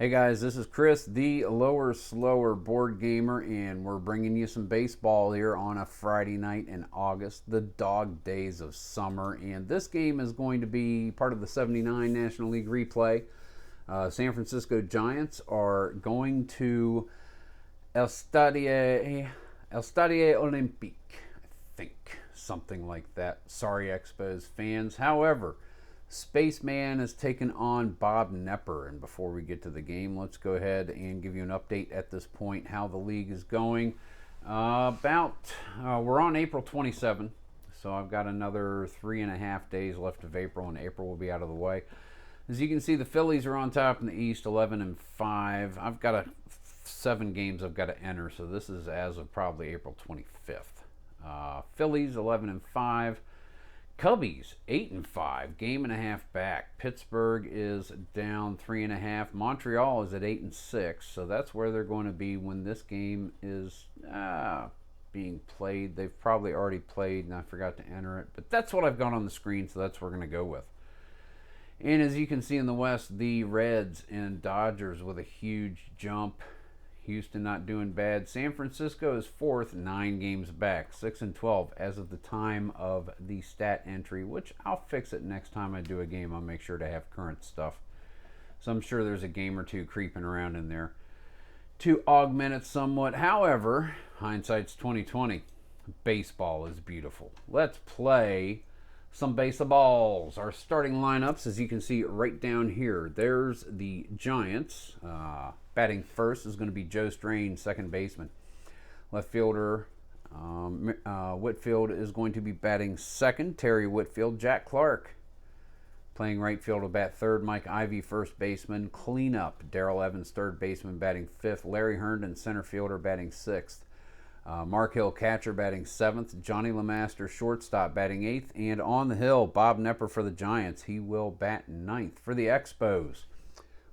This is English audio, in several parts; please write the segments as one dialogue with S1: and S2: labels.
S1: Hey guys, this is Chris, the Lower Slower board gamer, and we're bringing you some baseball here on a Friday night in August, the dog days of summer. And this game is going to be part of the 79 National League replay. San Francisco Giants are going to El Stade Olympique, I think, something like that. Sorry, Expos fans. However, Spaceman has taken on Bob Knepper, and before we get to the game, let's go ahead and give you an update at this point how the league is going. We're on April 27th, so I've got another 3.5 days left of April, and April will be out of the way. As you can see, the Phillies are on top in the East, 11-5. I've got 7 games I've got to enter, so this is as of probably April 25th. Phillies 11-5. Cubbies 8-5, game and a half back. Pittsburgh is down 3.5. Montreal is at 8-6, so that's where they're going to be when this game is being played. They've probably already played, and I forgot to enter it, but that's what I've got on the screen, so that's what we're going to go with. And as you can see in the West, the Reds and Dodgers with a huge jump. Houston not doing bad. San Francisco is 4th, 9 games back, 6-12 as of the time of the stat entry, which I'll fix it next time I do a game. I'll make sure to have current stuff. So I'm sure there's a game or two creeping around in there to augment it somewhat. However, hindsight's 2020. Baseball is beautiful. Let's play some baseballs. Our starting lineups, as you can see right down here, there's the Giants. Batting first is going to be Joe Strain, second baseman. Left fielder Whitfield is going to be batting second. Terry Whitfield. Jack Clark playing right field will bat third. Mike Ivy, first baseman. Cleanup, Darrell Evans, third baseman, batting fifth. Larry Herndon, center fielder, batting sixth. Mark Hill, catcher, batting 7th. Johnny LeMaster, shortstop, batting 8th. And on the hill, Bob Knepper for the Giants. He will bat 9th. For the Expos,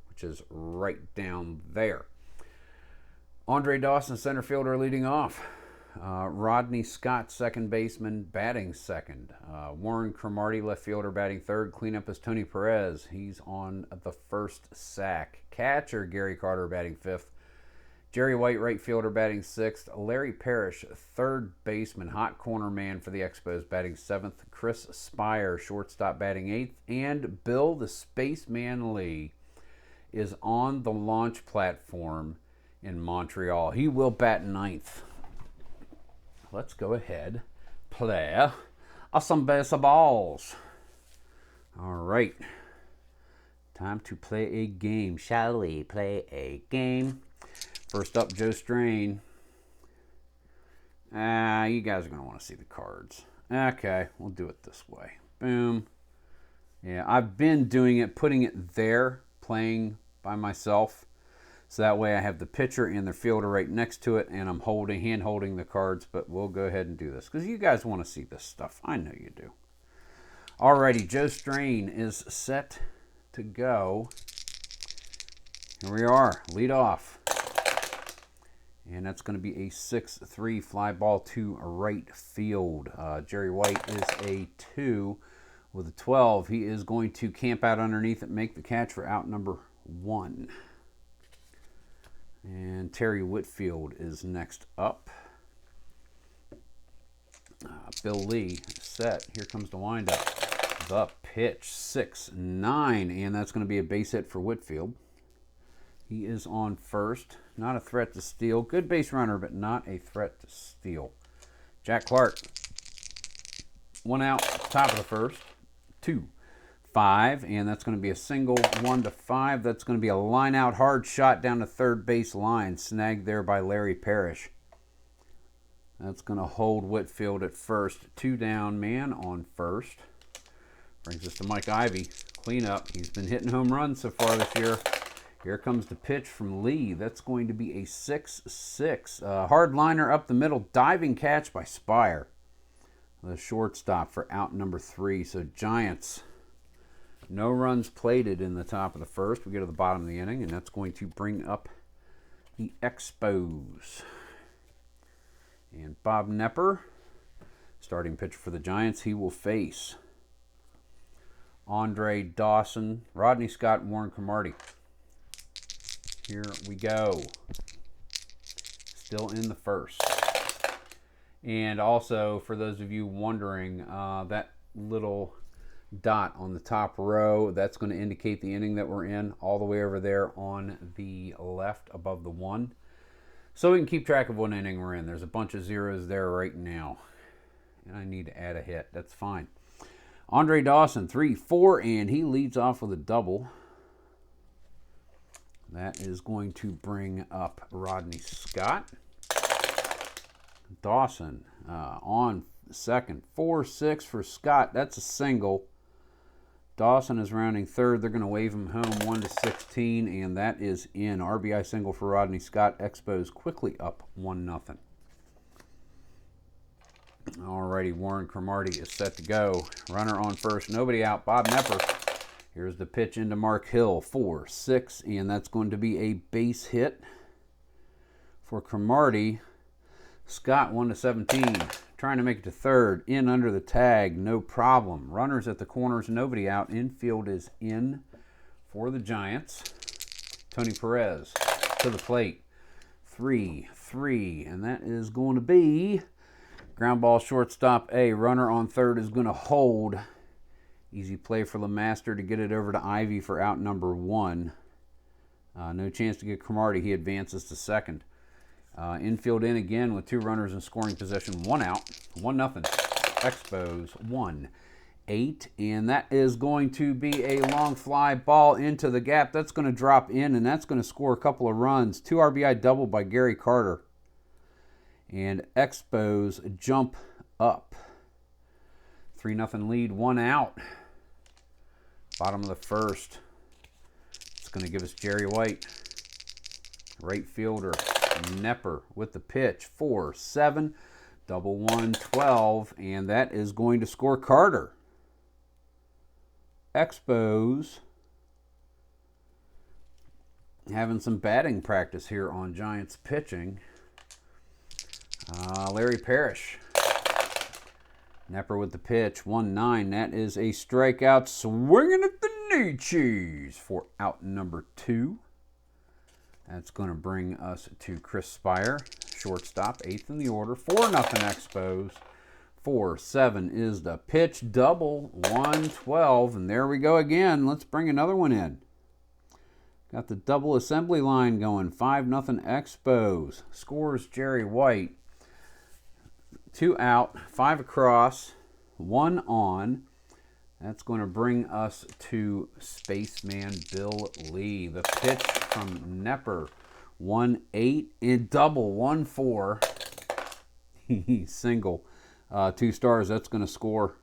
S1: which is right down there, Andre Dawson, center fielder, leading off. Rodney Scott, second baseman, batting second. Warren Cromartie, left fielder, batting third. Cleanup is Tony Perez. He's on the first sack. Catcher, Gary Carter, batting fifth. Jerry White, right fielder, batting sixth. Larry Parrish, third baseman, hot corner man for the Expos, batting seventh. Chris Spire, shortstop, batting eighth. And Bill the Spaceman Lee is on the launch platform in Montreal. He will bat ninth. Let's go ahead, play some baseballs. All right, time to play a game. Shall we play a game? First up, Joe Strain. You guys are going to want to see the cards. Okay, we'll do it this way. Boom. Yeah, I've been doing it, putting it there, playing by myself. So that way I have the pitcher and the fielder right next to it, and I'm hand holding the cards, but we'll go ahead and do this because you guys want to see this stuff. I know you do. Alrighty, Joe Strain is set to go. Here we are, lead off. And that's going to be a 6-3 fly ball to right field. Jerry White is a 2 with a 12. He is going to camp out underneath it, make the catch for out number 1. And Terry Whitfield is next up. Bill Lee set. Here comes the windup. The pitch, 6-9. And that's going to be a base hit for Whitfield. He is on first. Not a threat to steal. Good base runner, but not a threat to steal. Jack Clark. 1 out, top of the first. 2-5. And that's going to be a single, 1-5. That's going to be a line out hard shot down the third base line. Snagged there by Larry Parrish. That's going to hold Whitfield at first. 2 down, man on first. Brings us to Mike Ivy. Cleanup. He's been hitting home runs so far this year. Here comes the pitch from Lee. That's going to be a 6-6. Hard liner up the middle. Diving catch by Spire. The shortstop for out number 3. So Giants, no runs plated in the top of the first. We go to the bottom of the inning, and that's going to bring up the Expos. And Bob Knepper, starting pitcher for the Giants, he will face Andre Dawson, Rodney Scott, and Warren Cromartie. Here we go. Still in the first. And also, for those of you wondering, that little dot on the top row, that's going to indicate the inning that we're in, all the way over there on the left above the 1. So we can keep track of what inning we're in. There's a bunch of zeros there right now. And I need to add a hit. That's fine. Andre Dawson, 3-4, and he leads off with a double. That is going to bring up Rodney Scott. Dawson on second. 4-6 for Scott. That's a single. Dawson is rounding third. They're going to wave him home 1-16, and that is in. RBI single for Rodney Scott. Expos quickly up 1-0. Alrighty, Warren Cromartie is set to go. Runner on first, nobody out. Bob Knepper. Here's the pitch into Mark Hill. 4-6, and that's going to be a base hit for Cromartie. Scott 1-17. Trying to make it to third. In under the tag. No problem. Runners at the corners. Nobody out. Infield is in for the Giants. Tony Perez to the plate. 3-3. And that is going to be ground ball shortstop A. Runner on third is going to hold. Easy play for LeMaster to get it over to Ivy for out number 1. No chance to get Cromartie. He advances to second. Infield in again with 2 runners in scoring position. 1 out. 1-0. Expos 1-8. And that is going to be a long fly ball into the gap. That's going to drop in, and that's going to score a couple of runs. 2 RBI double by Gary Carter. And Expos jump up. 3-0 lead. 1 out. Bottom of the first. It's going to give us Jerry White. Right fielder. Knepper with the pitch. 4-7. Double 1-12. And that is going to score Carter. Expos having some batting practice here on Giants pitching. Larry Parrish. Knepper with the pitch. 1-9. That is a strikeout. Swinging at the knee cheese for out number 2. That's going to bring us to Chris Spire, shortstop, 8th in the order. 4-0 Expos. 4-7 is the pitch. Double 1-12. And there we go again. Let's bring another one in. Got the double assembly line going. 5-0 Expos. Scores Jerry White. 2 out, 5 across, 1 on. That's going to bring us to Spaceman Bill Lee. The pitch from Knepper. 1-8 and double 1-4. Single. 2 stars. That's going to score.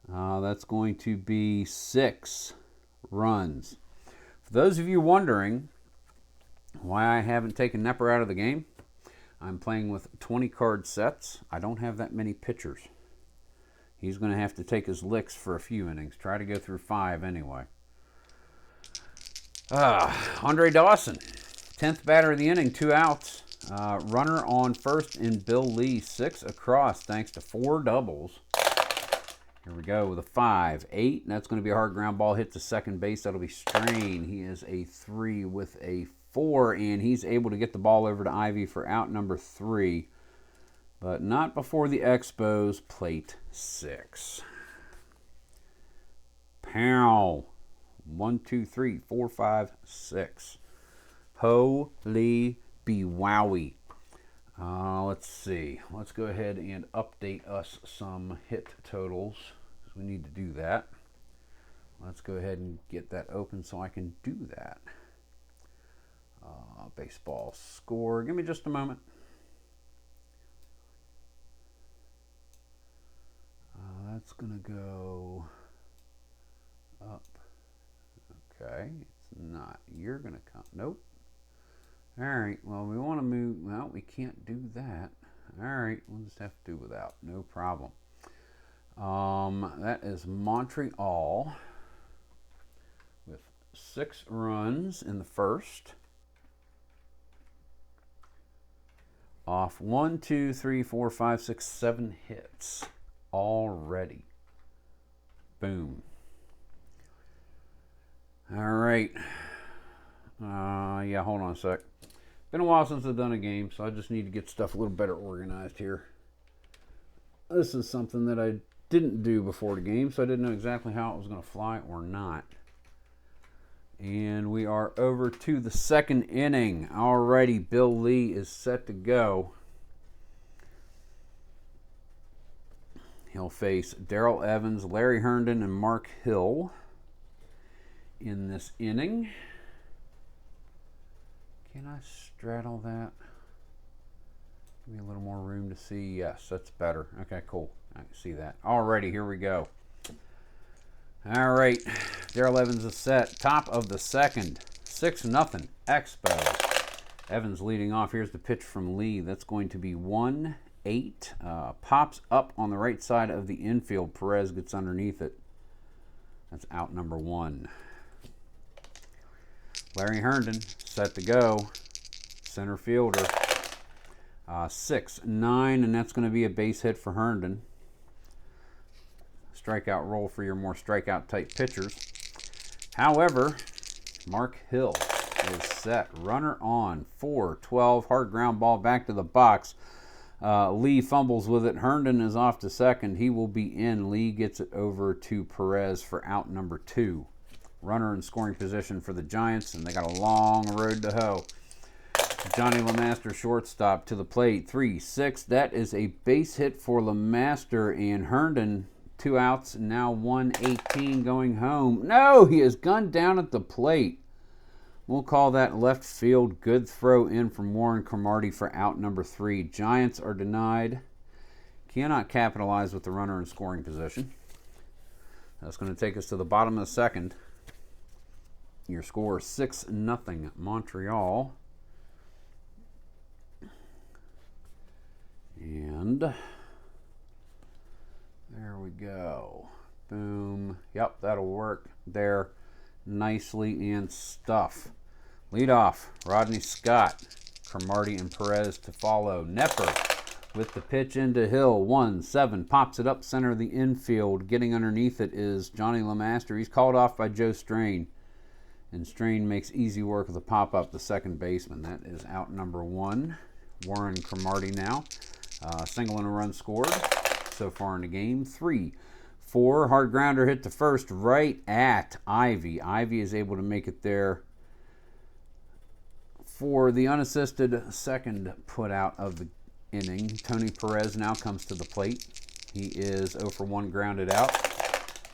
S1: That's going to be 6 runs. For those of you wondering why I haven't taken Knepper out of the game, I'm playing with 20 card sets. I don't have that many pitchers. He's going to have to take his licks for a few innings. Try to go through 5 anyway. Andre Dawson, 10th batter of the inning, 2 outs. Runner on first in Bill Lee, 6 across thanks to 4 doubles. Here we go with a 5-8. That's going to be a hard ground ball. Hit to second base. That'll be Strain. He is a 3 with a 4, and he's able to get the ball over to Ivy for out number 3. But not before the Expos plate 6. Pow. 1, 2, 3, 4, 5, 6. Holy be wowie. Let's see. Let's go ahead and update us some hit totals. We need to do that. Let's go ahead and get that open so I can do that. Baseball score. Give me just a moment. That's going to go up. Okay. It's not. You're going to come. Nope. All right. Well, we want to move. Well, we can't do that. All right. We'll just have to do without. No problem. That is Montreal with 6 runs in the first. Off 1, 2, 3, 4, 5, 6, 7 hits already. Boom. All right. Yeah, hold on a sec. Been a while since I've done a game, so I just need to get stuff a little better organized here. This is something that I didn't do before the game, so I didn't know exactly how it was going to fly or not. And we are over to the second inning. Alrighty, Bill Lee is set to go. He'll face Darrell Evans, Larry Herndon, and Mark Hill in this inning. Can I straddle that? Give me a little more room to see. Yes, that's better. Okay, cool. I can see that. Alrighty, here we go. All right, Darrell Evans is set. Top of the second, 6-0, Expos. Evans leading off. Here's the pitch from Lee. That's going to be 1-8. Pops up on the right side of the infield. Perez gets underneath it. That's out number 1. Larry Herndon set to go. Center fielder. 6-9, and that's going to be a base hit for Herndon. Strikeout roll for your more strikeout type pitchers. However, Mark Hill is set. Runner on. 4-12. Hard ground ball back to the box. Lee fumbles with it. Herndon is off to second. He will be in. Lee gets it over to Perez for out number 2. Runner in scoring position for the Giants, and they got a long road to hoe. Johnny LeMaster, shortstop, to the plate. 3-6. That is a base hit for LeMaster, and Herndon, 2 outs, now 1-18 going home. No, he is gunned down at the plate. We'll call that left field. Good throw in from Warren Cromartie for out number 3. Giants are denied. Cannot capitalize with the runner in scoring position. That's going to take us to the bottom of the second. Your score is 6-0 Montreal. And there we go. Boom. Yep, that'll work there nicely and stuff. Lead off, Rodney Scott. Cromartie and Perez to follow. Knepper with the pitch into Hill. 1-7. Pops it up center of the infield. Getting underneath it is Johnny LeMaster. He's called off by Joe Strain. And Strain makes easy work of the pop-up, the second baseman. That is out number 1. Warren Cromartie now. Single and a run scored so far in the game. 3-4. Hard grounder hit to first right at Ivy. Ivy is able to make it there for the unassisted second put out of the inning. Tony Perez now comes to the plate. He is 0 for 1 grounded out.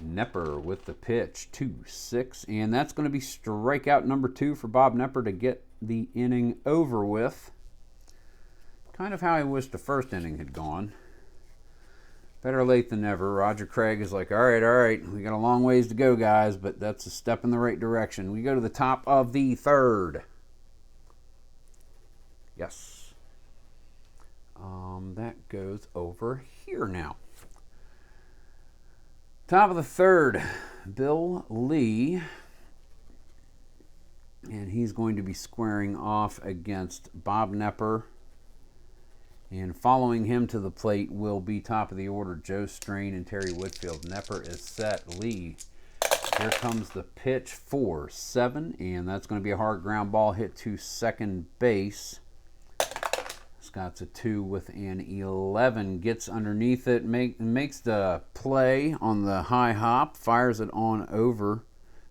S1: Knepper with the pitch, 2-6. And that's going to be strikeout number 2 for Bob Knepper to get the inning over with. Kind of how I wish the first inning had gone. Better late than never. Roger Craig is like, all right, we got a long ways to go, guys, but that's a step in the right direction. We go to the top of the third. Yes. That goes over here now. Top of the third, Bill Lee. And he's going to be squaring off against Bob Knepper. And following him to the plate will be top of the order, Joe Strain and Terry Whitfield. Knepper is set. Lee. Here comes the pitch, 4-7. And that's going to be a hard ground ball hit to second base. Scott's a 2 with an 11. Gets underneath it, makes the play on the high hop, fires it on over.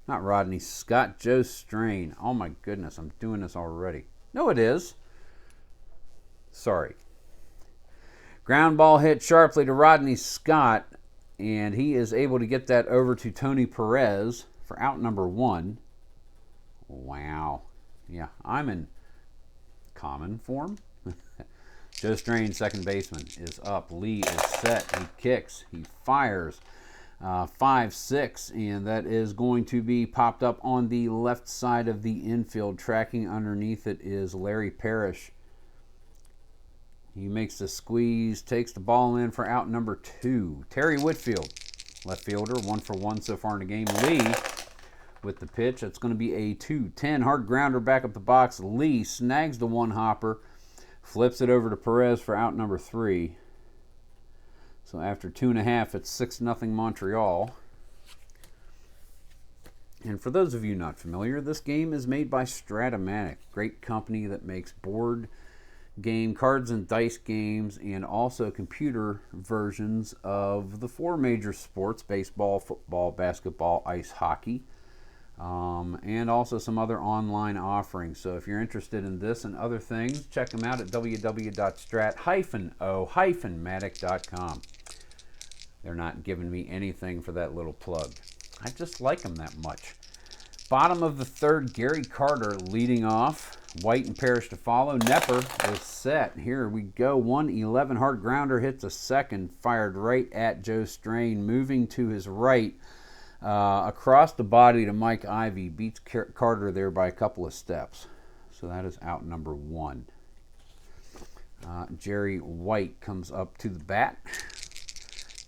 S1: Not Rodney Scott, Joe Strain. Oh my goodness, I'm doing this already. No, it is. Sorry. Ground ball hit sharply to Rodney Scott, and he is able to get that over to Tony Perez for out number 1. Wow. Yeah, I'm in common form. Joe Strain, second baseman, is up. Lee is set. He kicks. He fires. 5-6, and that is going to be popped up on the left side of the infield. Tracking underneath it is Larry Parrish. He makes the squeeze, takes the ball in for out number 2. Terry Whitfield, left fielder, 1 for 1 so far in the game. Lee with the pitch. That's going to be a 2-10. Hard grounder back up the box. Lee snags the one hopper, flips it over to Perez for out number 3. So after 2.5, it's 6-0 Montreal. And for those of you not familiar, this game is made by Stratomatic, great company that makes board game, cards and dice games, and also computer versions of the 4 major sports: baseball, football, basketball, ice hockey, and also some other online offerings. So if you're interested in this and other things, check them out at www.strat-o-matic.com. They're not giving me anything for that little plug. I just like them that much. Bottom of the third, Gary Carter leading off. White and Parrish to follow. Knepper is set. Here we go. 111 hard grounder hits a second. Fired right at Joe Strain. Moving to his right. Across the body to Mike Ivy. Beats Carter there by a couple of steps. So that is out number 1. Jerry White comes up to the bat.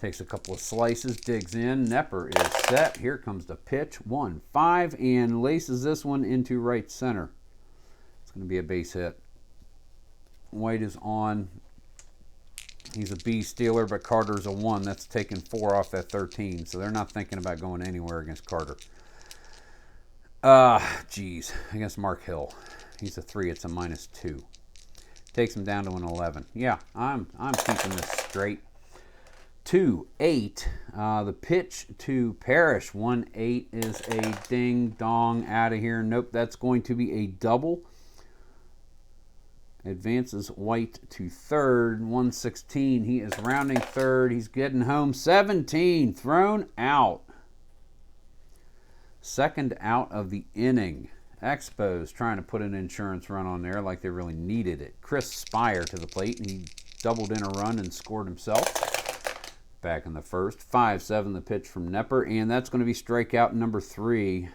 S1: Takes a couple of slices, digs in. Knepper is set. Here comes the pitch. 1-5, and laces this one into right center. It's going to be a base hit. White is on. He's a B stealer, but Carter's a 1. That's taking 4 off that 13, so they're not thinking about going anywhere against Carter. Against Mark Hill. He's a 3. It's a -2. Takes him down to an 11. Yeah, I'm keeping this straight. 2-8. The pitch to Parrish. 1-8 is a ding dong out of here. Nope, that's going to be a double. Advances White to third. 116. He is rounding third. He's getting home. 17. Thrown out. Second out of the inning. Expos trying to put an insurance run on there like they really needed it. Chris Spire to the plate, and he doubled in a run and scored himself. Back in the first. 5-7 the pitch from Knepper, and that's going to be strikeout number 3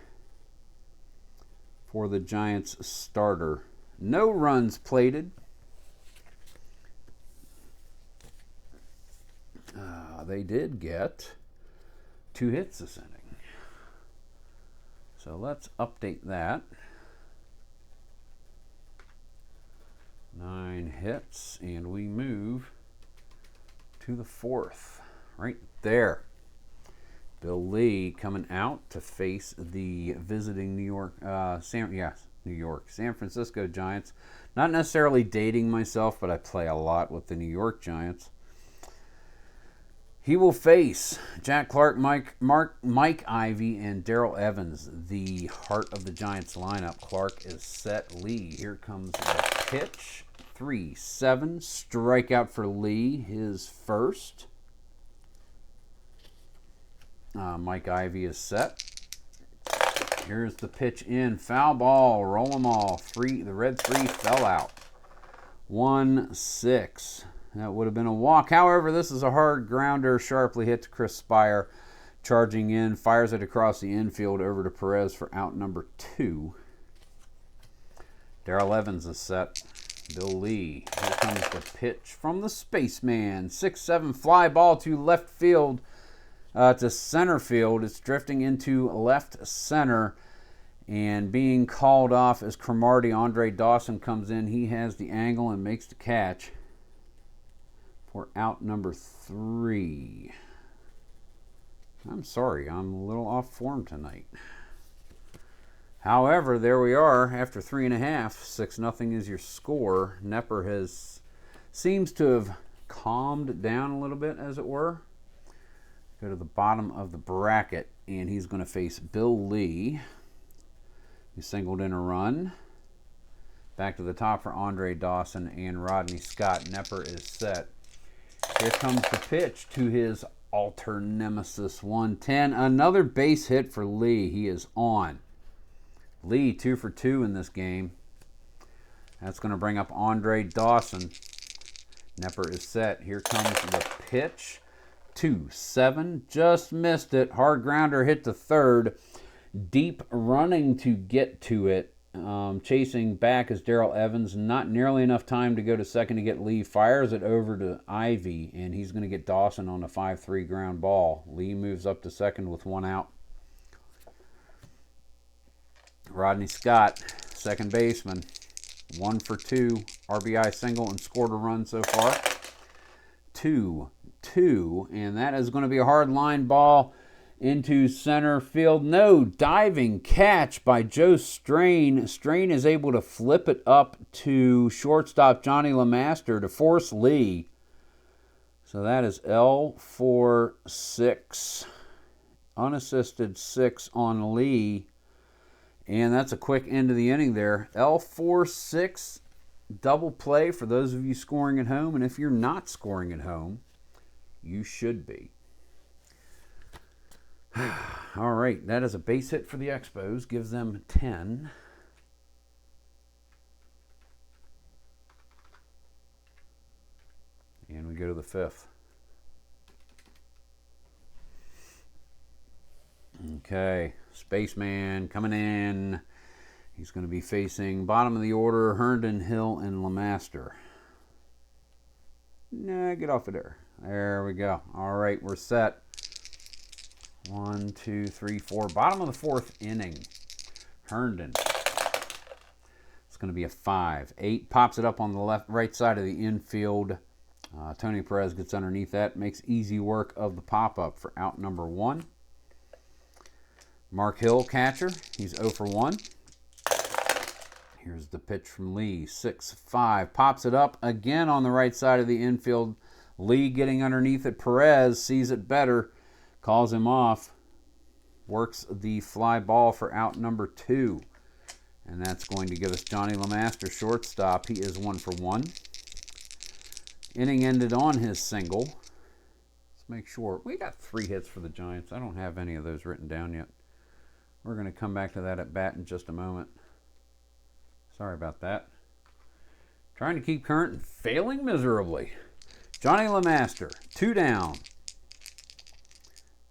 S1: for the Giants starter. No runs plated. They did get 2 hits this inning. So let's update that. 9 hits, and we move to the 4th. Right there. Bill Lee coming out to face the visiting San Francisco Giants. Not necessarily dating myself, but I play a lot with the New York Giants. He will face Jack Clark, Mike Ivy, and Darrell Evans, the heart of the Giants lineup. Clark is set. Lee, here comes the pitch. 3-7, strikeout for Lee, his first. Mike Ivy is set. Here's the pitch in. Foul ball. Roll them all. The red 3 fell out. 1-6. That would have been a walk. However, this is a hard grounder. Sharply hit to Chris Spire. Charging in. Fires it across the infield over to Perez for out number 2. Darrell Evans is set. Bill Lee. Here comes the pitch from the spaceman. 6-7 fly ball to left field. To center field. It's drifting into left center and being called off as Cromartie. Andre Dawson comes in. He has the angle and makes the catch for out number 3. I'm sorry, I'm a little off form tonight. However, there we are after 3.5. 6-0 is your score. Knepper seems to have calmed down a little bit, as it were. Go to the bottom of the bracket, and he's going to face Bill Lee. He singled in a run. Back to the top for Andre Dawson and Rodney Scott. Knepper is set. Here comes the pitch to his alter nemesis. 1-10. Another base hit for Lee. He is on. Lee 2 for 2 in this game. That's going to bring up Andre Dawson. Knepper is set. Here comes the pitch. 2-7, just missed it. Hard grounder hit to third. Deep running to get to it. Chasing back is Darrell Evans. Not nearly enough time to go to second to get Lee. Fires it over to Ivy, and he's going to get Dawson on a 5-3 ground ball. Lee moves up to second with 1 out. Rodney Scott, second baseman. 1 for 2. RBI single and scored a run so far. 2-2, and that is going to be a hard line ball into center field. No, diving catch by Joe Strain. Strain is able to flip it up to shortstop Johnny LeMaster to force Lee. So that is L4-6. Unassisted 6 on Lee. And that's a quick end of the inning there. L4-6, double play for those of you scoring at home. And if you're not scoring at home, you should be. All right, that is a base hit for the Expos. Gives them 10. And we go to the 5th. Okay, Spaceman coming in. He's going to be facing bottom of the order, Herndon, Hill, and LeMaster. Nah, get off of there. There we go. All right, we're set. 1, 2, 3, 4. Bottom of the 4th inning. Herndon. It's going to be a 5-8. Pops it up on the right side of the infield. Tony Perez gets underneath that. Makes easy work of the pop-up for out number 1. Mark Hill, catcher. He's 0 for 1. Here's the pitch from Lee. 6-5. Pops it up again on the right side of the infield. Lee getting underneath it. Perez sees it better. Calls him off. Works the fly ball for out number 2. And that's going to give us Johnny LeMaster, shortstop. He is 1 for 1. Inning ended on his single. Let's make sure. We got 3 hits for the Giants. I don't have any of those written down yet. We're going to come back to that at bat in just a moment. Sorry about that. Trying to keep current and failing miserably. Johnny LeMaster, 2 down.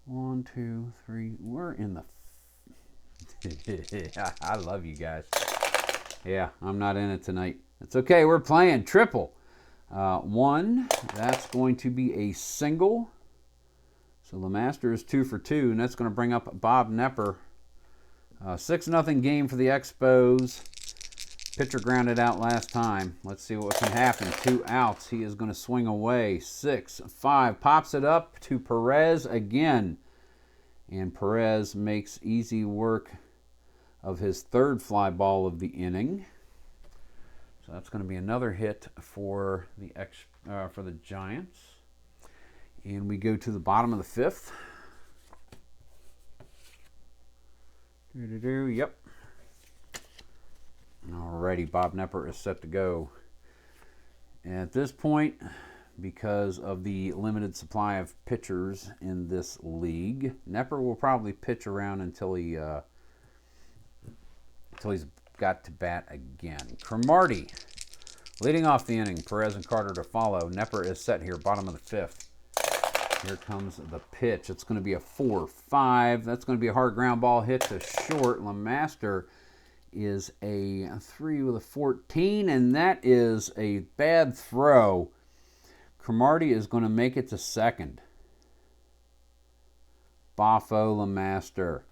S1: 1, 2, 3. We're in the... I love you guys. Yeah, I'm not in it tonight. It's okay. We're playing triple. 1. That's going to be a single. So LeMaster is 2 for 2, and that's going to bring up Bob Knepper. 6-0 game for the Expos. Pitcher grounded out last time. Let's see what can happen. 2 outs. He is going to swing away. 6-5. Pops it up to Perez again. And Perez makes easy work of his 3rd fly ball of the inning. So that's going to be another hit for the Giants. And we go to the bottom of the 5th. Yep. Alrighty, Bob Knepper is set to go. At this point, because of the limited supply of pitchers in this league, Knepper will probably pitch around until he's got to bat again. Cromartie leading off the inning. Perez and Carter to follow. Knepper is set here, bottom of the 5th. Here comes the pitch. It's going to be a 4-5. That's going to be a hard ground ball hit to short. LeMaster is a 3 with a 14, and that is a bad throw. Cromartie is going to make it to second. Boffo LeMaster.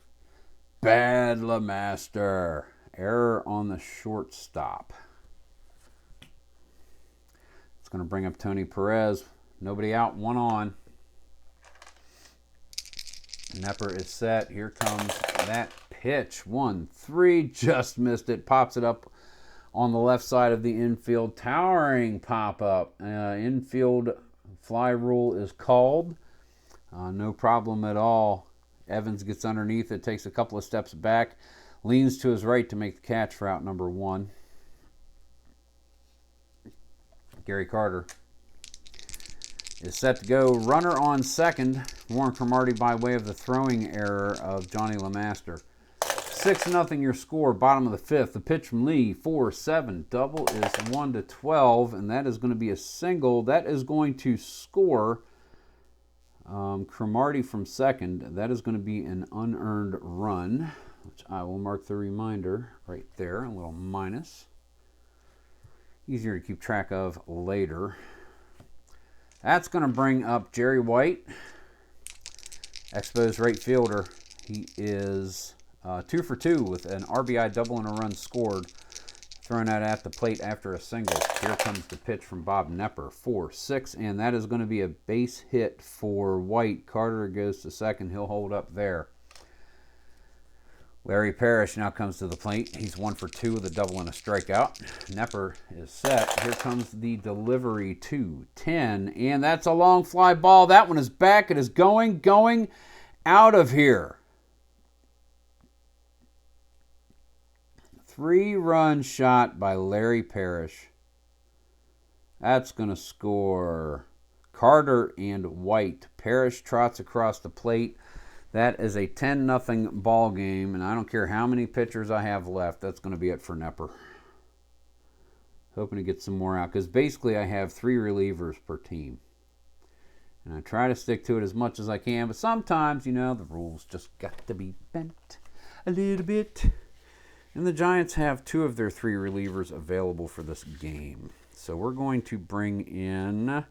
S1: Bad LeMaster. Error on the shortstop. It's going to bring up Tony Perez. Nobody out, 1 on. Knepper is set. Here comes that pitch. 1-3. Just missed it. Pops it up on the left side of the infield. Towering pop-up. Infield fly rule is called. No problem at all. Evans gets underneath it. Takes a couple of steps back. Leans to his right to make the catch for out number 1. Gary Carter is set to go. Runner on second. Warren Cromartie by way of the throwing error of Johnny LeMaster. 6-0 your score. Bottom of the 5th. The pitch from Lee. 4-7. Double is 1-12, and that is going to be a single. That is going to score Cromartie from second. That is going to be an unearned run, which I will mark the reminder right there. A little minus. Easier to keep track of later. That's going to bring up Jerry White, Expos right fielder. He is 2 for 2 with an RBI double and a run scored. Throwing that at the plate after a single. Here comes the pitch from Bob Knepper. 4-6, and that is going to be a base hit for White. Carter goes to second. He'll hold up there. Larry Parrish now comes to the plate. He's 1 for 2 with a double and a strikeout. Knepper is set. Here comes the delivery, 2-10, and that's a long fly ball. That one is back. It is going out of here. 3-run shot by Larry Parrish. That's going to score Carter and White. Parrish trots across the plate. That is a 10-0 ball game, and I don't care how many pitchers I have left. That's going to be it for Knepper. Hoping to get some more out, because basically I have 3 relievers per team. And I try to stick to it as much as I can, but sometimes, you know, the rules just got to be bent a little bit. And the Giants have 2 of their 3 relievers available for this game. So we're going to bring in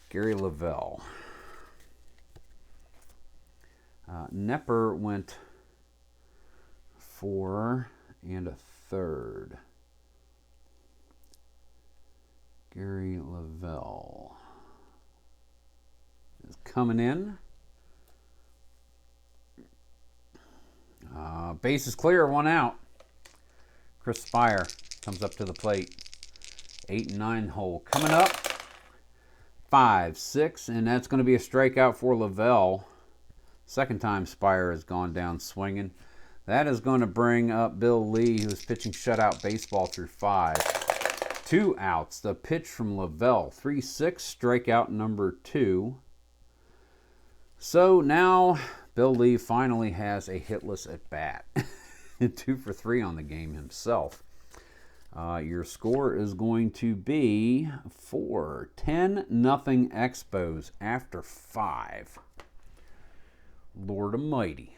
S1: Gary Lavelle. Knepper went 4 1/3. Gary Lavelle is coming in. Base is clear, 1 out. Chris Spire comes up to the plate. 8 and 9 hole coming up. 5-6, and that's going to be a strikeout for Lavelle. Second time Spire has gone down swinging. That is going to bring up Bill Lee, who is pitching shutout baseball through 5. 2 outs. The pitch from Lavelle. 3-6, strikeout number 2. So now Bill Lee finally has a hitless at bat. 2 for 3 on the game himself. Your score is going to be 10-0 Expos after 5. Lord Almighty.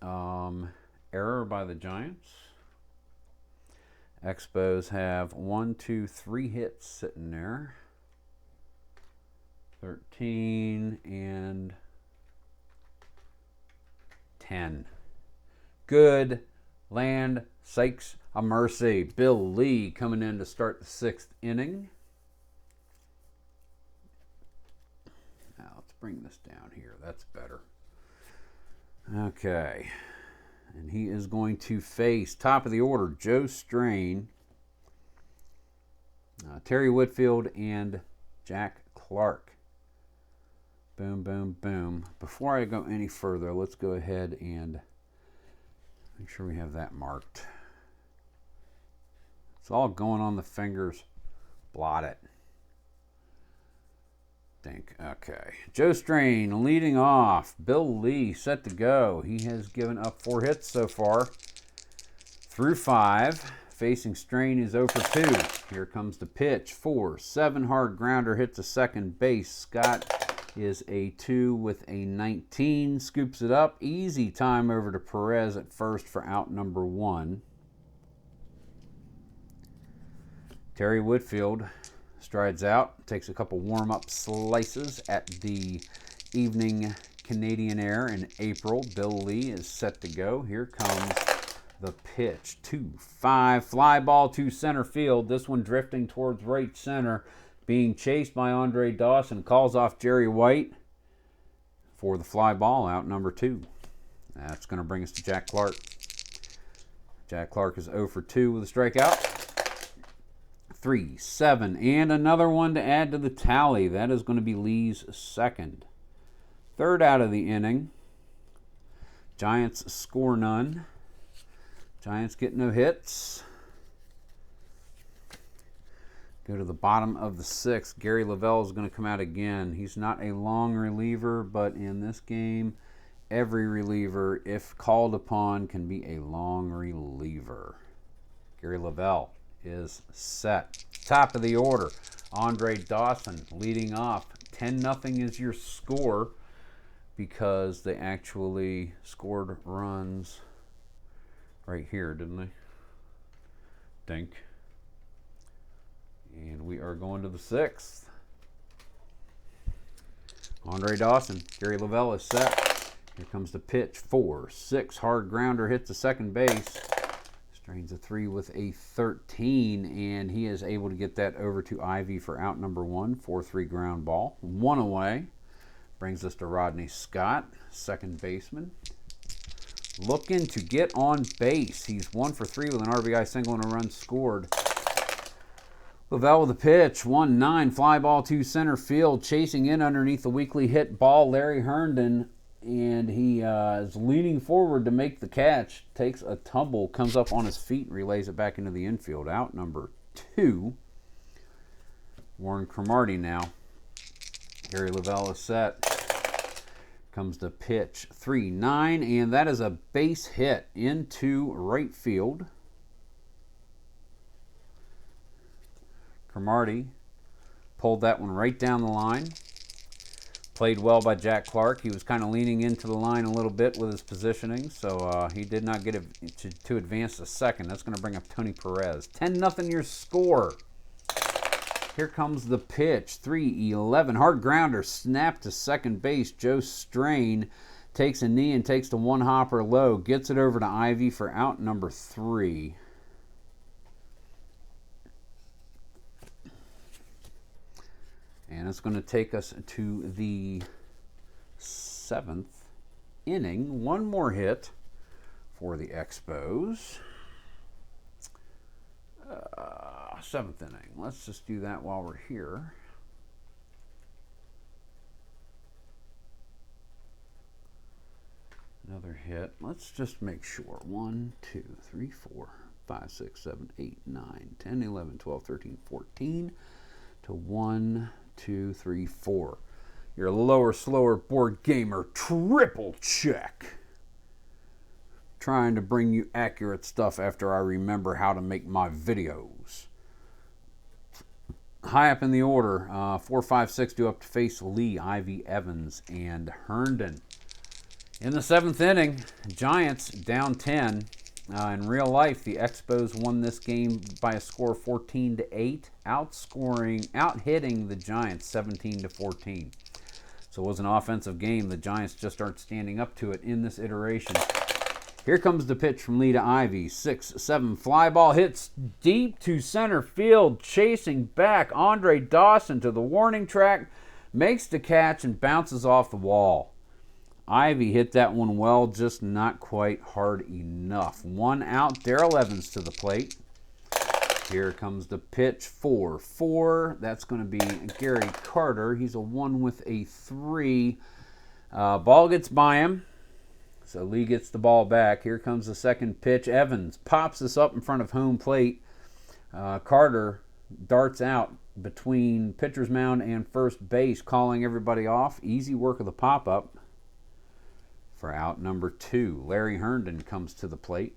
S1: Error by the Giants. Expos have 1, 2, 3 hits sitting there. 13 and 10. Good land sakes a mercy. Bill Lee coming in to start the 6th inning. Now let's bring this down here. That's better. Okay. And he is going to face, top of the order, Joe Strain, Terry Whitfield, and Jack Clark. Boom, boom, boom. Before I go any further, let's go ahead and make sure we have that marked. It's all going on the fingers. Blot it. Think. Okay. Joe Strain leading off. Bill Lee set to go. He has given up 4 hits so far through 5. Facing Strain is 0 for 2. Here comes the pitch. 4-7 hard grounder hits a second base. Scott is a 2 with a 19. Scoops it up. Easy time over to Perez at first for out number 1. Terry Whitfield strides out, takes a couple warm-up slices at the evening Canadian Air in April. Bill Lee is set to go. Here comes the pitch. 2-5, fly ball to center field. This one drifting towards right center, being chased by Andre Dawson. Calls off Jerry White for the fly ball, out number 2. That's going to bring us to Jack Clark. Jack Clark is 0 for 2 with a strikeout. 3-7, and another one to add to the tally. That is going to be Lee's 2nd. 3rd out of the inning. Giants score none. Giants get no hits. Go to the bottom of the 6th. Gary Lavelle is going to come out again. He's not a long reliever, but in this game, every reliever, if called upon, can be a long reliever. Gary Lavelle is set. Top of the order, Andre Dawson leading off. 10-0 is your score because they actually scored runs right here, didn't they? Dink. And we are going to the 6th. Andre Dawson, Gary Lavelle is set. Here comes the pitch. 4-6 hard grounder hits the second base. Drains a 3 with a 13, and he is able to get that over to Ivy for out number 1, 4-3 ground ball. 1 away. Brings us to Rodney Scott, second baseman. Looking to get on base. He's 1 for 3 with an RBI single and a run scored. Lavelle with a pitch, 1-9, fly ball to center field, chasing in underneath the weakly hit ball, Larry Herndon, and he is leaning forward to make the catch, takes a tumble, comes up on his feet, relays it back into the infield. Out number 2. Warren Cromartie now. Gary Lavelle is set. Comes the pitch, 3-9, and that is a base hit into right field. Cromartie pulled that one right down the line. Played well by Jack Clark. He was kind of leaning into the line a little bit with his positioning, so he did not get to advance to second. That's going to bring up Tony Perez. 10-0 your score. Here comes the pitch. 3-11. Hard grounder. Snap to second base. Joe Strain takes a knee and takes the one hopper low. Gets it over to Ivy for out number 3. And it's going to take us to the 7th inning. One more hit for the Expos. 7th inning. Let's just do that while we're here. Another hit. Let's just make sure. 1, 2, 3, 4, 5, 6, 7, 8, 9, 10, 11, 12, 13, 14 to 1, 2, 3, 4. Your lower, slower board gamer triple check. Trying to bring you accurate stuff after I remember how to make my videos. High up in the order, 4, 5, 6 due up to face Lee, Ivy, Evans, and Herndon. In the 7th inning, Giants down 10. In real life, the Expos won this game by a score of 14-8, out-hitting the Giants 17-14. So it was an offensive game. The Giants just aren't standing up to it in this iteration. Here comes the pitch from Lee to Ivy. 6-7 fly ball hits deep to center field, chasing back Andre Dawson to the warning track, makes the catch and bounces off the wall. Ivy hit that one well, just not quite hard enough. 1 out, Darrell Evans to the plate. Here comes the pitch, 4-4. That's going to be Gary Carter. He's a 1 with a 3. Ball gets by him, so Lee gets the ball back. Here comes the second pitch. Evans pops this up in front of home plate. Carter darts out between pitcher's mound and first base, calling everybody off. Easy work of the pop-up. For out number 2, Larry Herndon comes to the plate.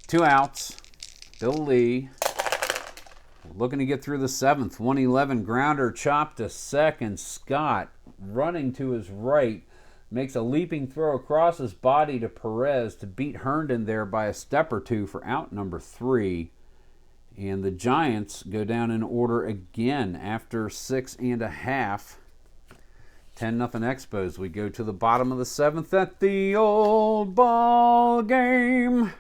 S1: 2 outs. Bill Lee looking to get through the 7th. 1-11 grounder chopped to second. Scott running to his right. Makes a leaping throw across his body to Perez to beat Herndon there by a step or two for out number 3. And the Giants go down in order again after 6.5. 10-0 Expos. We go to the bottom of the 7th at the old ball game.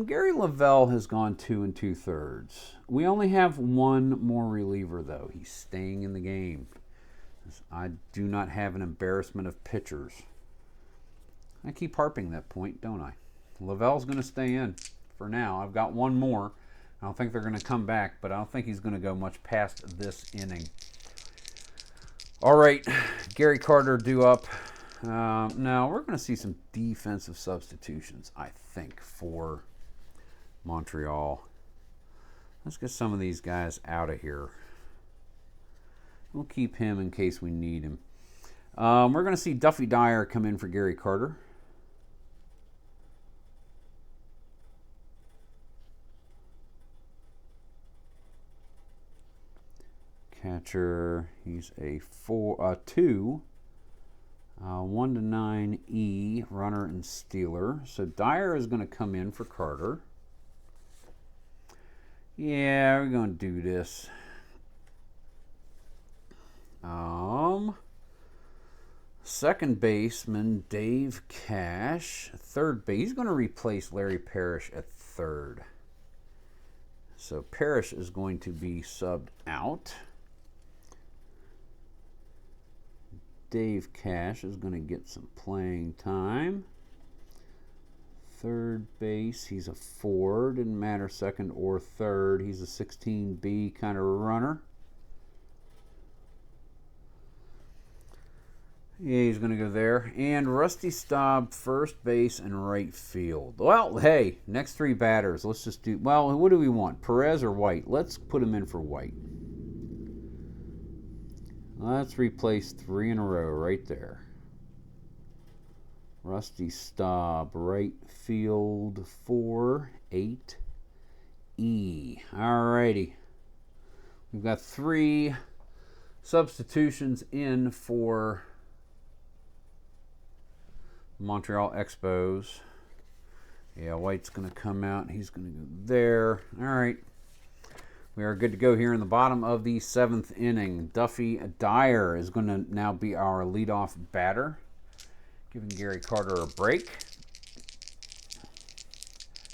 S1: Gary Lavelle has gone 2 2/3. We only have one more reliever, though. He's staying in the game. I do not have an embarrassment of pitchers. I keep harping that point, don't I? Lavelle's going to stay in for now. I've got one more. I don't think they're going to come back, but I don't think he's going to go much past this inning. All right, Gary Carter due up. Now, we're going to see some defensive substitutions, I think, for Montreal. Let's get some of these guys out of here. We'll keep him in case we need him. We're going to see Duffy Dyer come in for Gary Carter. Catcher, he's a 2, 1-9 E, runner and stealer. So Dyer is going to come in for Carter. Yeah, we're going to do this. Second baseman, Dave Cash. Third base, he's going to replace Larry Parrish at third. So Parrish is going to be subbed out. Dave Cash is going to get some playing time. Third base, he's a 4. Didn't matter second or third. He's a 16B kind of runner. Yeah, he's going to go there. And Rusty Staub, first base and right field. Well, hey, next 3 batters. Let's just do, well, what do we want? Perez or White? Let's put him in for White. Let's replace 3 in a row right there. Rusty Staub, right field 4, 8, E. Alrighty. We've got 3 substitutions in for Montreal Expos. Yeah, White's going to come out. He's going to go there. All right. We are good to go here in the bottom of the 7th inning. Duffy Dyer is going to now be our leadoff batter, giving Gary Carter a break.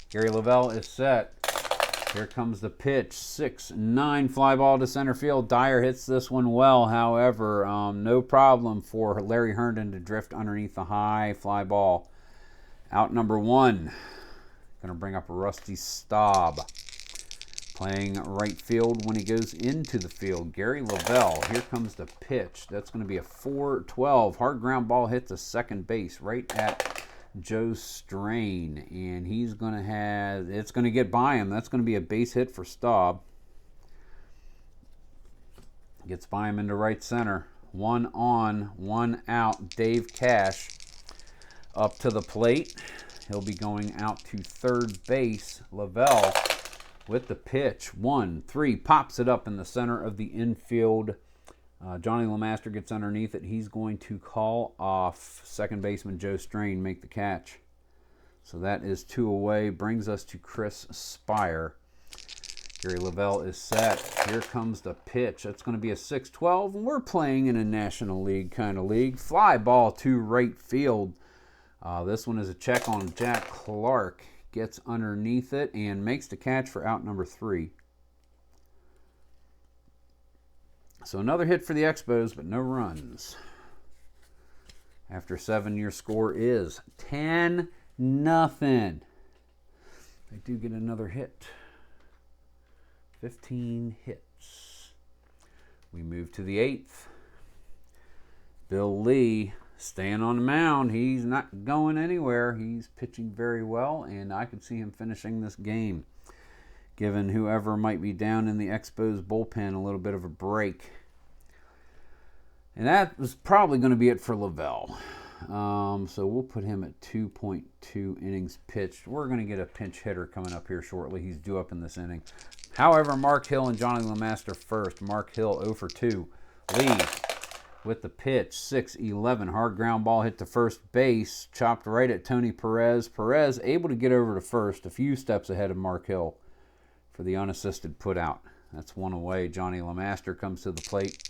S1: Gary Lavelle is set. Here comes the pitch. 6-9 fly ball to center field. Dyer hits this one well. However, no problem for Larry Herndon to drift underneath the high fly ball. Out number 1. Going to bring up Rusty Staub. Playing right field when he goes into the field. Gary Lavelle. Here comes the pitch. That's going to be a 4-12. Hard ground ball hit to second base right at Joe Strain. And he's going to have, it's going to get by him. That's going to be a base hit for Staub. Gets by him into right center. 1 on, 1 out. Dave Cash up to the plate. He'll be going out to third base. Lavelle with the pitch. 1-3. Pops it up in the center of the infield. Johnny LeMaster gets underneath it. He's going to call off second baseman Joe Strain, make the catch. So that is 2 away. Brings us to Chris Spire. Gary Lavelle is set. Here comes the pitch. That's going to be a 6-12. And we're playing in a National League kind of league. Fly ball to right field. This one is a check on Jack Clark. Gets underneath it and makes the catch for out number 3. So another hit for the Expos, but no runs. After 7, your score is 10-0. They do get another hit. 15 hits. We move to the 8th. Bill Lee staying on the mound. He's not going anywhere. He's pitching very well, and I could see him finishing this game, giving whoever might be down in the Expos bullpen a little bit of a break. And that was probably going to be it for Lavelle. So we'll put him at 2.2 innings pitched. We're going to get a pinch hitter coming up here shortly. He's due up in this inning. However, Mark Hill and Johnny LeMaster first. Mark Hill 0 for 2. Lee with the pitch. 6-11. Hard ground ball hit to first base. Chopped right at Tony Perez. Perez able to get over to first, a few steps ahead of Mark Hill for the unassisted putout. That's 1 away. Johnny LeMaster comes to the plate.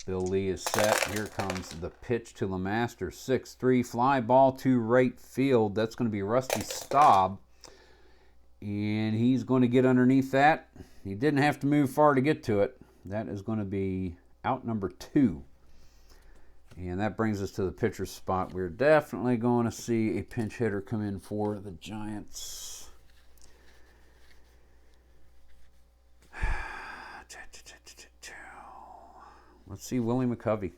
S1: Bill Lee is set. Here comes the pitch to LeMaster. 6-3. Fly ball to right field. That's going to be Rusty Staub. And he's going to get underneath that. He didn't have to move far to get to it. That is going to be out number 2. And that brings us to the pitcher's spot. We're definitely going to see a pinch hitter come in for the Giants. Let's see Willie McCovey.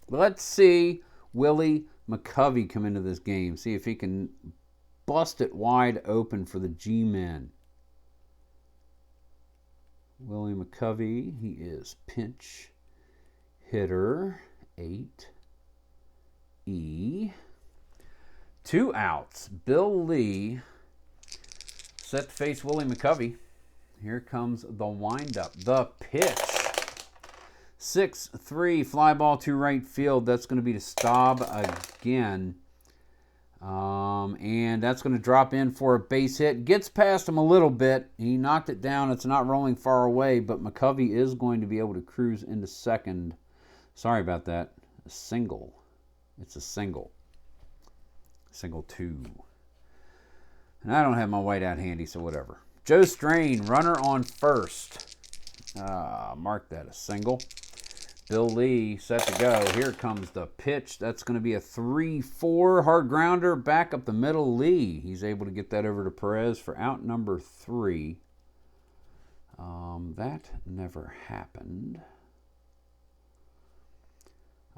S1: Let's see Willie McCovey come into this game. See if he can bust it wide open for the G-Men. Willie McCovey, he is pinch hitter 8E. 2 outs. Bill Lee set to face Willie McCovey. Here comes the windup. The pitch. 6-3. Fly ball to right field. That's going to be to Staub again. And that's going to drop in for a base hit. Gets past him a little bit. He knocked it down. It's not rolling far away, but McCovey is going to be able to cruise into second. Sorry about that. A single. It's a single. Single 2. And I don't have my white out handy, so whatever. Joe Strain, runner on first. Mark that a single. Bill Lee, set to go. Here comes the pitch. That's going to be a 3-4 hard grounder. Back up the middle, Lee. He's able to get that over to Perez for out number 3. That never happened.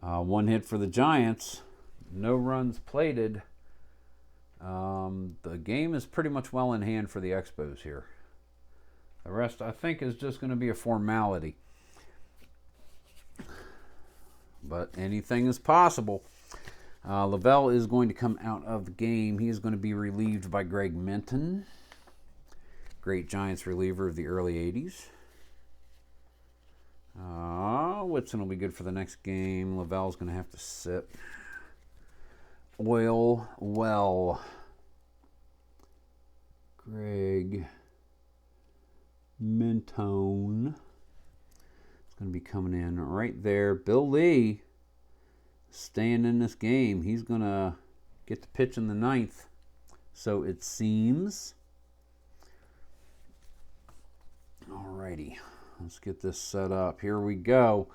S1: 1 hit for the Giants. No runs plated. The game is pretty much well in hand for the Expos here. The rest, I think, is just going to be a formality. But anything is possible. Lavelle is going to come out of the game. He is going to be relieved by Greg Minton. Great Giants reliever of the early 80s. Whitson will be good for the next game. Lavelle's going to have to sit. Oil well. Greg Mentone is going to be coming in right there. Bill Lee staying in this game. He's going to get the pitch in the 9th. So it seems. Alrighty. Let's get this set up. Here we go.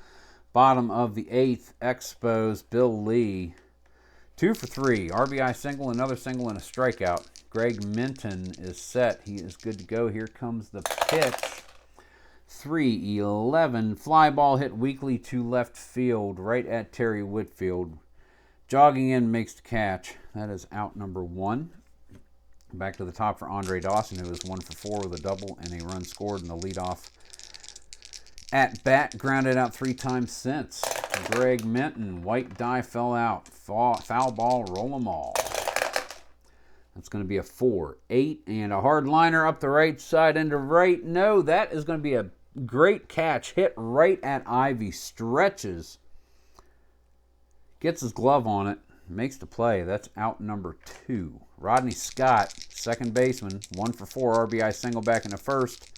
S1: Bottom of the 8th. Expos. Bill Lee. 2 for 3. RBI single, another single, and a strikeout. Greg Minton is set. He is good to go. Here comes the pitch. 3-11. Fly ball hit weakly to left field, right at Terry Whitfield. Jogging in, makes the catch. That is out number 1. Back to the top for Andre Dawson, who is 1 for 4 with a double and a run scored in the leadoff at bat. Grounded out 3 times since. Greg Minton, white die fell out. Foul ball, roll them all. That's going to be a 4-8 and a hard liner up the right side into right. No, that is going to be a great catch. Hit right at Ivy. Stretches. Gets his glove on it. Makes the play. That's out number 2. Rodney Scott, second baseman. 1 for 4 RBI single back in the first.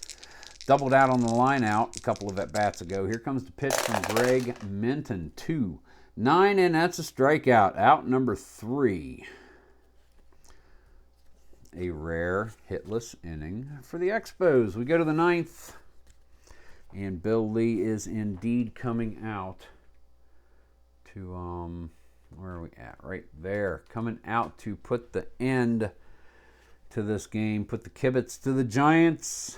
S1: Doubled out on the line out a couple of at-bats ago. Here comes the pitch from Greg Minton. 2-9, and that's a strikeout. Out number 3. A rare hitless inning for the Expos. We go to the 9th, and Bill Lee is indeed coming out to, where are we at? Right there. Coming out to put the end to this game. Put the kibitz to the Giants.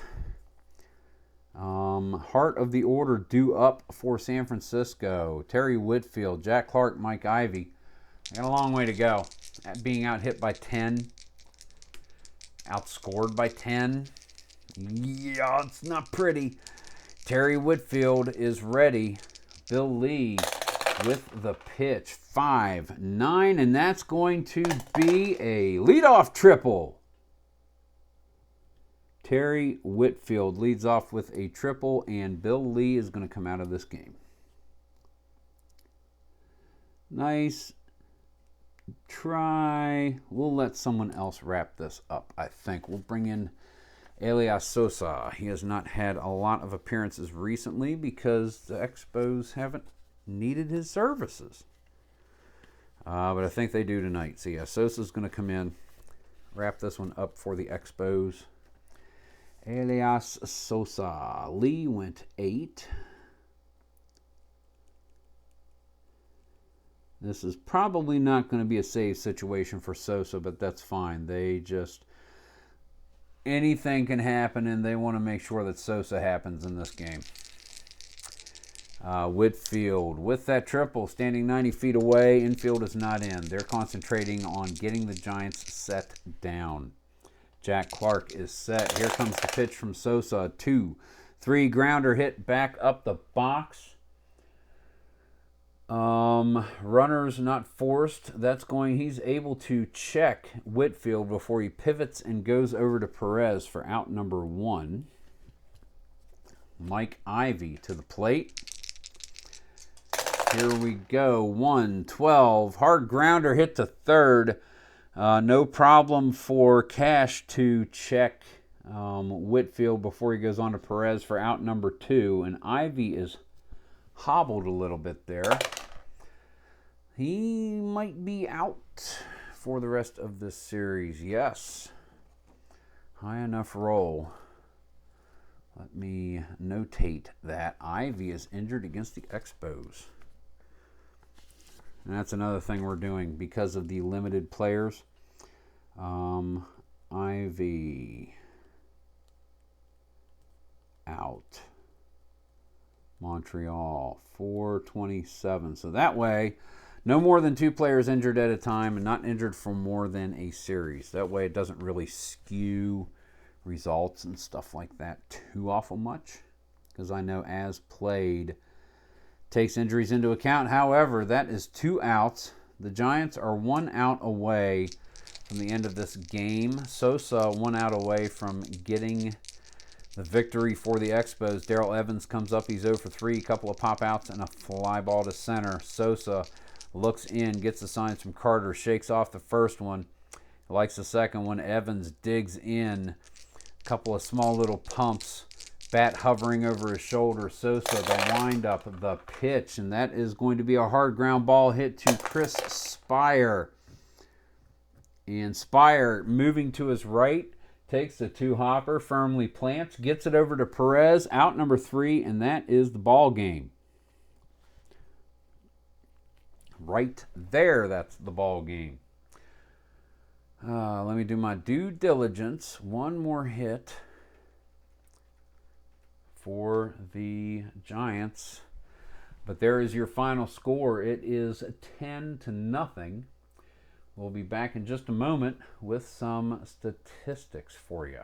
S1: Heart of the order due up for San Francisco. Terry Whitfield, Jack Clark, Mike Ivy. I got a long way to go. Being out hit by 10. Outscored by 10. Yeah, it's not pretty. Terry Whitfield is ready. Bill Lee with the pitch. 5-9, and that's going to be a leadoff triple. Terry Whitfield leads off with a triple, and Bill Lee is going to come out of this game. Nice try. We'll let someone else wrap this up, I think. We'll bring in Elias Sosa. He has not had a lot of appearances recently because the Expos haven't needed his services. But I think they do tonight. So, yeah, Sosa's going to come in, wrap this one up for the Expos. Elias Sosa. Lee went 8. This is probably not going to be a save situation for Sosa, but that's fine. They just, anything can happen, and they want to make sure that Sosa happens in this game. Whitfield with that triple, standing 90 feet away. Infield is not in. They're concentrating on getting the Giants set down. Jack Clark is set. Here comes the pitch from Sosa. 2-3 grounder hit back up the box. Runners not forced. He's able to check Whitfield before he pivots and goes over to Perez for out number 1. Mike Ivy to the plate. Here we go. 1-12. Hard grounder hit to third. No problem for Cash to check Whitfield before he goes on to Perez for out number 2. And Ivy is hobbled a little bit there. He might be out for the rest of this series. Yes. High enough roll. Let me notate that Ivy is injured against the Expos. And that's another thing we're doing because of the limited players. Ivy out. Montreal 427. So that way, no more than 2 players injured at a time and not injured for more than a series. That way it doesn't really skew results and stuff like that too awful much. Because I know as played takes injuries into account. However, that is 2 outs. The Giants are 1 out away from the end of this game. Sosa 1 out away from getting the victory for the Expos. Darrell Evans comes up. He's 0 for 3. A couple of pop outs and a fly ball to center. Sosa looks in, gets the signs from Carter, shakes off the first one, likes the second one. Evans digs in. A couple of small little pumps. Bat hovering over his shoulder. Sosa, the windup, the pitch, and that is going to be a hard ground ball hit to Chris Spire. And Spire, moving to his right, takes the 2-hopper, firmly plants, gets it over to Perez, out number 3, and that is the ball game. Right there, that's the ball game. Let me do my due diligence. One more hit for the Giants. But there is your final score. It is 10-0. We'll be back in just a moment with some statistics for you.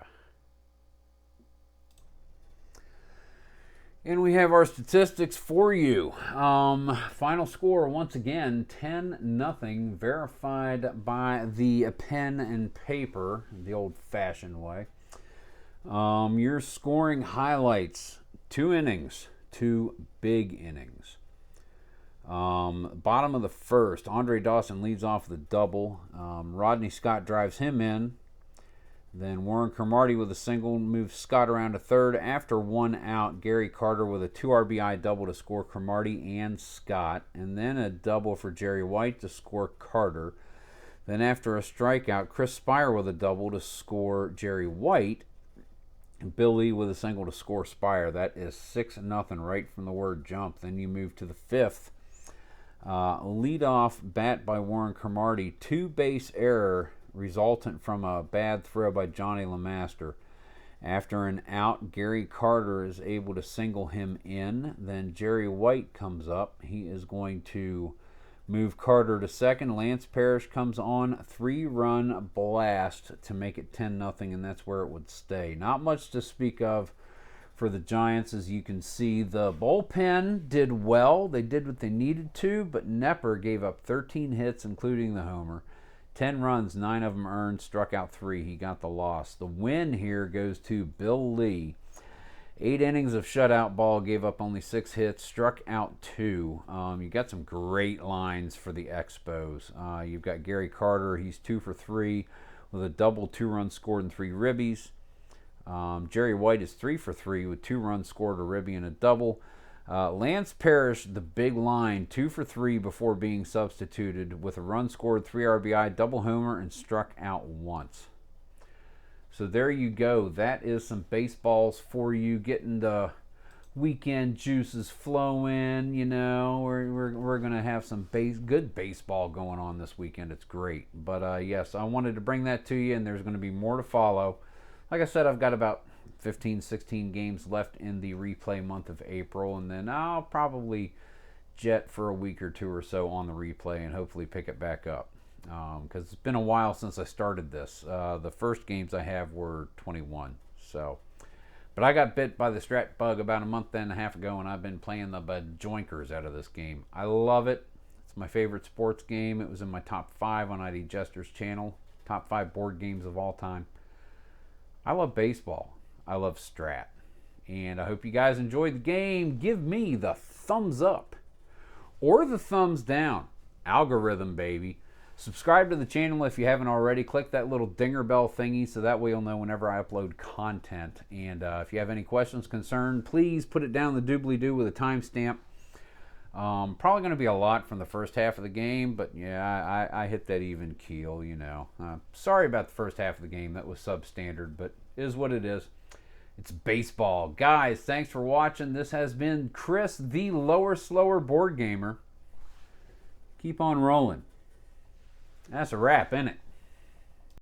S1: And we have our statistics for you. Final score, once again, 10-0, verified by the pen and paper, the old-fashioned way. Your scoring highlights, 2 innings, 2 big innings. Bottom of the first, Andre Dawson leads off with a double. Rodney Scott drives him in. Then Warren Cromartie with a single moves Scott around to third. After 1 out, Gary Carter with a 2 RBI double to score Cromartie and Scott. And then a double for Jerry White to score Carter. Then after a strikeout, Chris Spire with a double to score Jerry White. And Bill Lee with a single to score Spire. That is 6-0 right from the word jump. Then you move to the 5th. Leadoff bat by Warren Cromartie. 2-base error resultant from a bad throw by Johnny LeMaster. After an out, Gary Carter is able to single him in. Then Jerry White comes up. He is going to move Carter to second. Lance Parrish comes on. 3-run blast to make it 10-0, and that's where it would stay. Not much to speak of for the Giants. As you can see, the bullpen did well. They did what they needed to, but Knepper gave up 13 hits, including the homer. 10 runs, 9 of them earned, struck out 3. He got the loss. The win here goes to Bill Lee. 8 innings of shutout ball, gave up only 6 hits, struck out 2. You got some great lines for the Expos. You've got Gary Carter. He's 2 for 3 with a double, 2 runs scored, and 3 ribbies. Jerry White is 3 for 3 with 2 runs scored, a ribby, and a double. Lance Parrish, the big line, 2 for 3 before being substituted with a run scored, 3 RBI, double homer, and struck out once. So there you go. That is some baseballs for you, getting the weekend juices flowing. You know, we're going to have some good baseball going on this weekend. It's great. But yes, I wanted to bring that to you, and there's going to be more to follow. Like I said, I've got about 15, 16 games left in the replay month of April, and then I'll probably jet for a week or 2 or so on the replay and hopefully pick it back up. Because it's been a while since I started this. The first games I have were 21. But I got bit by the strat bug about a month and a half ago, and I've been playing the bajoinkers out of this game. I love it. It's my favorite sports game. It was in my top 5 on ID Jester's channel. Top 5 board games of all time. I love baseball. I love strat. And I hope you guys enjoyed the game. Give me the thumbs up or the thumbs down. Algorithm, baby. Subscribe to the channel if you haven't already. Click that little dinger bell thingy so that way you'll know whenever I upload content. And if you have any questions, concern, please put it down in the doobly-doo with a timestamp. Probably going to be a lot from the first half of the game, but yeah, I hit that even keel, you know. Sorry about the first half of the game. That was substandard, but it is what it is. It's baseball. Guys, thanks for watching. This has been Chris, the lower, slower board gamer. Keep on rolling. That's a wrap, isn't it?